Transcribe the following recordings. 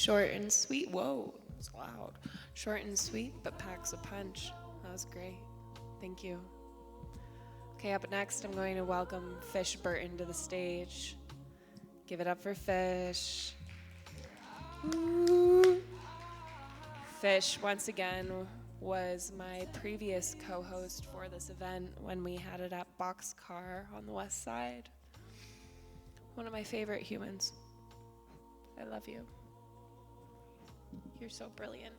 Short and sweet. Whoa, it's loud. Short and sweet, but packs a punch. That was great. Thank you. Okay, up next, I'm going to welcome Fish Burton to the stage. Give it up for Fish. Ooh. Fish, once again, was my previous co-host for this event when we had it at Boxcar on the west side. One of my favorite humans. I love you. You're so brilliant.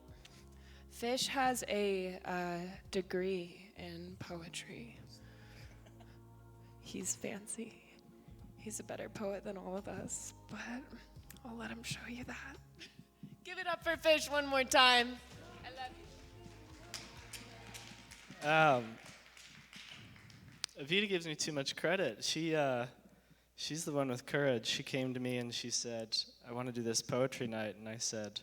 Fish has a degree in poetry. He's fancy. He's a better poet than all of us, but I'll let him show you that. Give it up for Fish one more time. I love you. Evita gives me too much credit. She's the one with courage. She came to me and she said, I want to do this poetry night. And I said,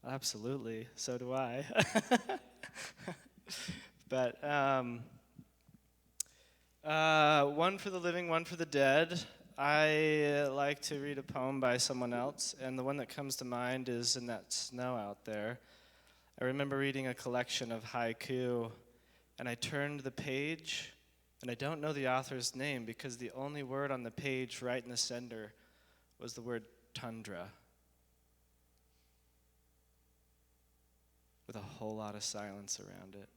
absolutely, so do I. But one for the living, one for the dead. I like to read a poem by someone else, and the one that comes to mind is In That Snow Out There. I remember reading a collection of haiku, and I turned the page, and I don't know the author's name because the only word on the page right in the center was the word tundra, with a whole lot of silence around it.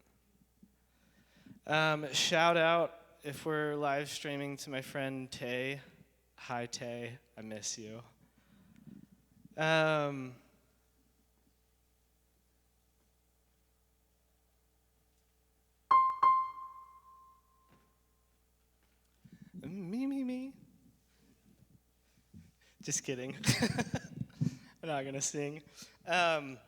Shout out, if we're live streaming, to my friend Tay. Hi, Tay. I miss you. Me. Just kidding. I'm not gonna sing. I'm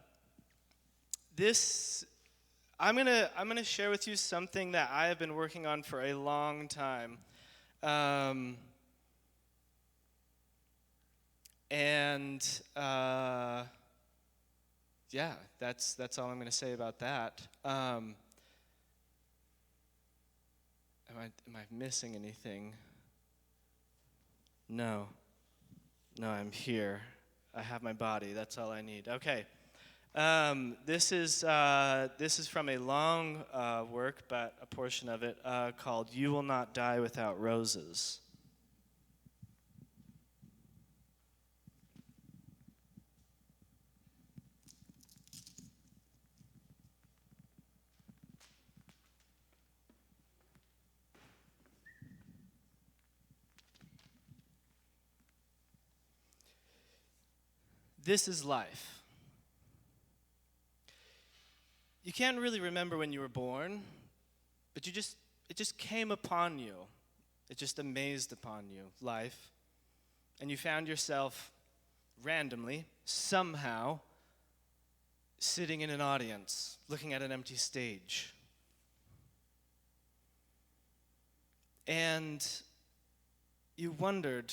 gonna share with you something that I have been working on for a long time. Yeah, that's all I'm going to say about that. Am I missing anything? No, I'm here. I have my body. That's all I need. Okay. This is from a long work, but a portion of it called "You Will Not Die Without Roses." This is life. You can't really remember when you were born, but it just came upon you. It just amazed upon you, life. And you found yourself randomly, somehow, sitting in an audience, looking at an empty stage. And you wondered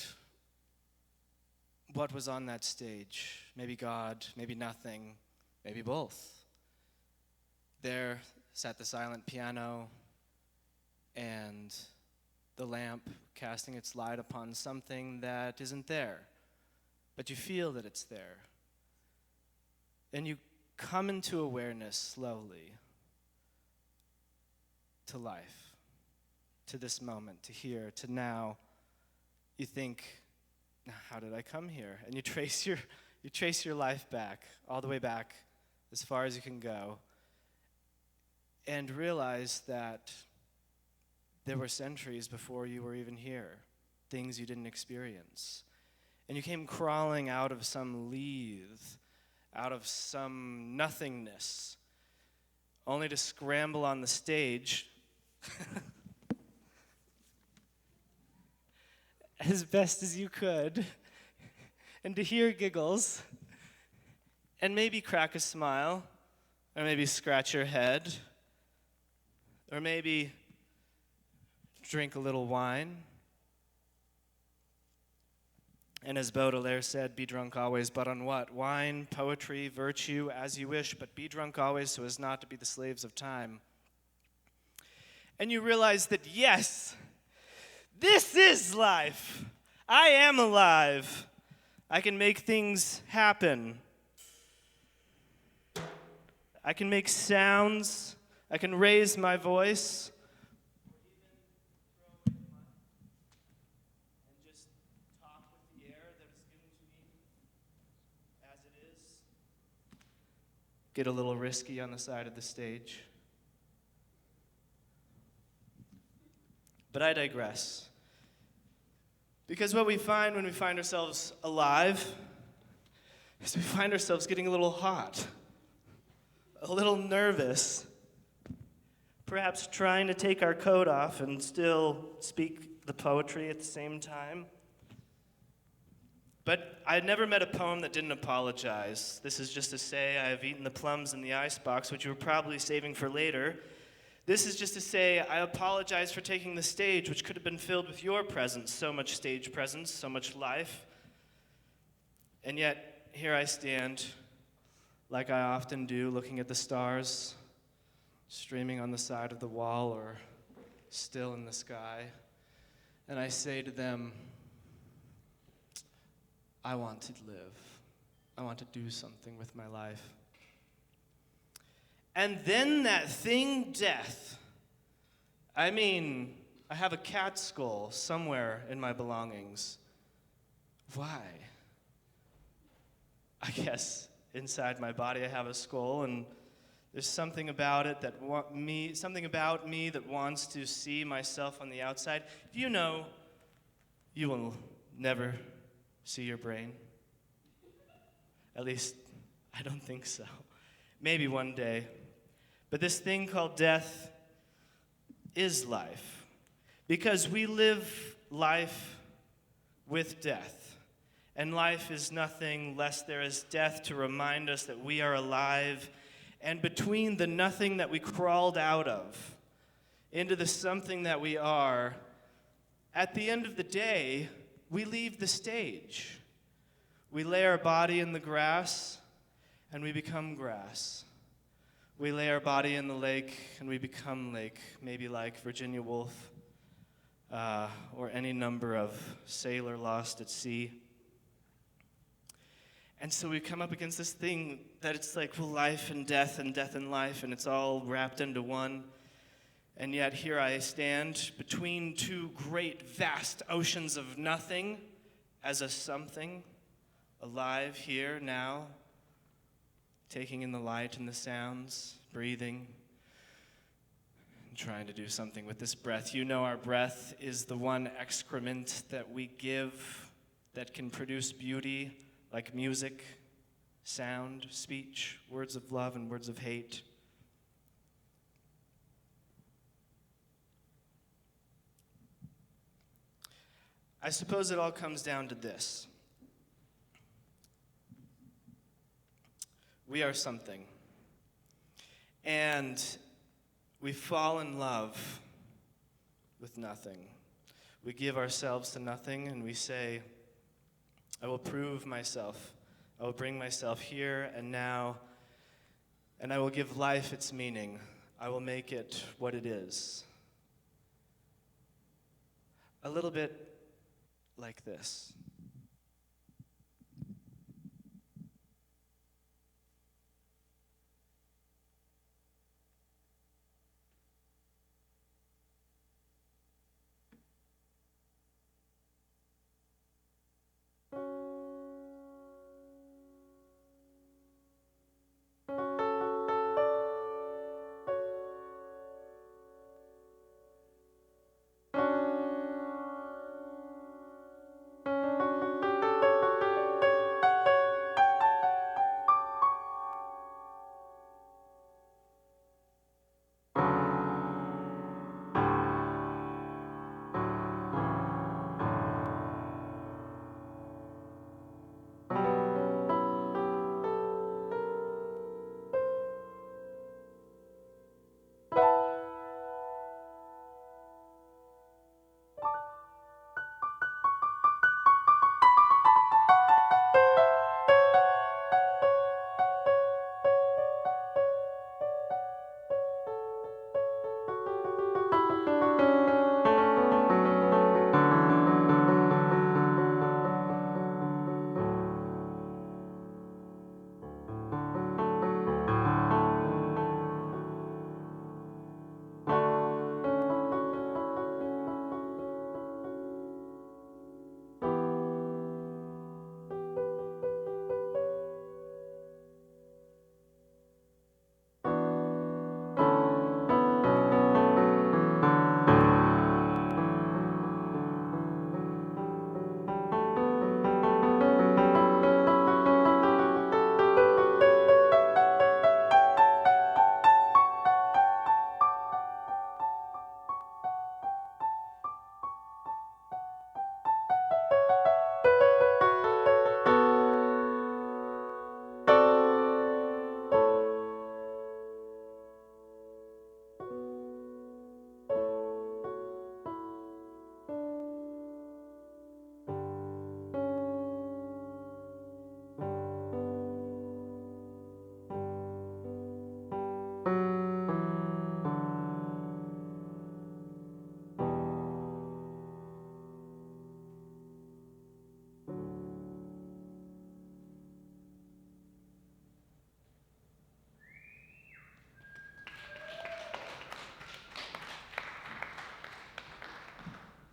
what was on that stage. Maybe God, maybe nothing, maybe both. There sat the silent piano and the lamp casting its light upon something that isn't there, but you feel that it's there. And you come into awareness slowly to life, to this moment, to here, to now. You think, how did I come here? And you trace your life back, all the way back, as far as you can go, and realize that there were centuries before you were even here, things you didn't experience. And you came crawling out of some leave, out of some nothingness, only to scramble on the stage as best as you could, and to hear giggles, and maybe crack a smile, or maybe scratch your head, or maybe drink a little wine. And as Baudelaire said, be drunk always, but on what? Wine, poetry, virtue, as you wish, but be drunk always so as not to be the slaves of time. And you realize that, yes, this is life. I am alive. I can make things happen. I can make sounds. I can raise my voice. And just talk with the air that is given to me as it is. Get a little risky on the side of the stage. But I digress. Because what we find when we find ourselves alive is we find ourselves getting a little hot, a little nervous, perhaps trying to take our coat off and still speak the poetry at the same time. But I had never met a poem that didn't apologize. This is just to say I have eaten the plums in the icebox, which you were probably saving for later. This is just to say I apologize for taking the stage, which could have been filled with your presence, so much stage presence, so much life. And yet, here I stand, like I often do, looking at the stars, streaming on the side of the wall or still in the sky. And I say to them, I want to live. I want to do something with my life. And then that thing, death. I mean, I have a cat skull somewhere in my belongings. Why? I guess inside my body I have a skull, and there's something about it that something about me that wants to see myself on the outside. Do you know you will never see your brain? At least, I don't think so. Maybe one day. But this thing called death is life. Because we live life with death. And life is nothing less there is death to remind us that we are alive. And between the nothing that we crawled out of into the something that we are, at the end of the day, we leave the stage. We lay our body in the grass, and we become grass. We lay our body in the lake, and we become lake, maybe like Virginia Woolf, or any number of sailor lost at sea. And so we come up against this thing that it's like, well, life and death and life, and it's all wrapped into one. And yet here I stand between two great, vast oceans of nothing as a something, alive here now, taking in the light and the sounds, breathing, and trying to do something with this breath. You know our breath is the one excrement that we give that can produce beauty, like music, sound, speech, words of love and words of hate. I suppose it all comes down to this. We are something. And we fall in love with nothing. We give ourselves to nothing and we say, I will prove myself. I will bring myself here and now, and I will give life its meaning. I will make it what it is. A little bit like this.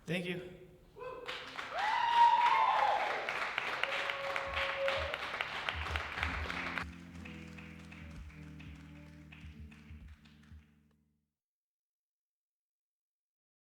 Thank you.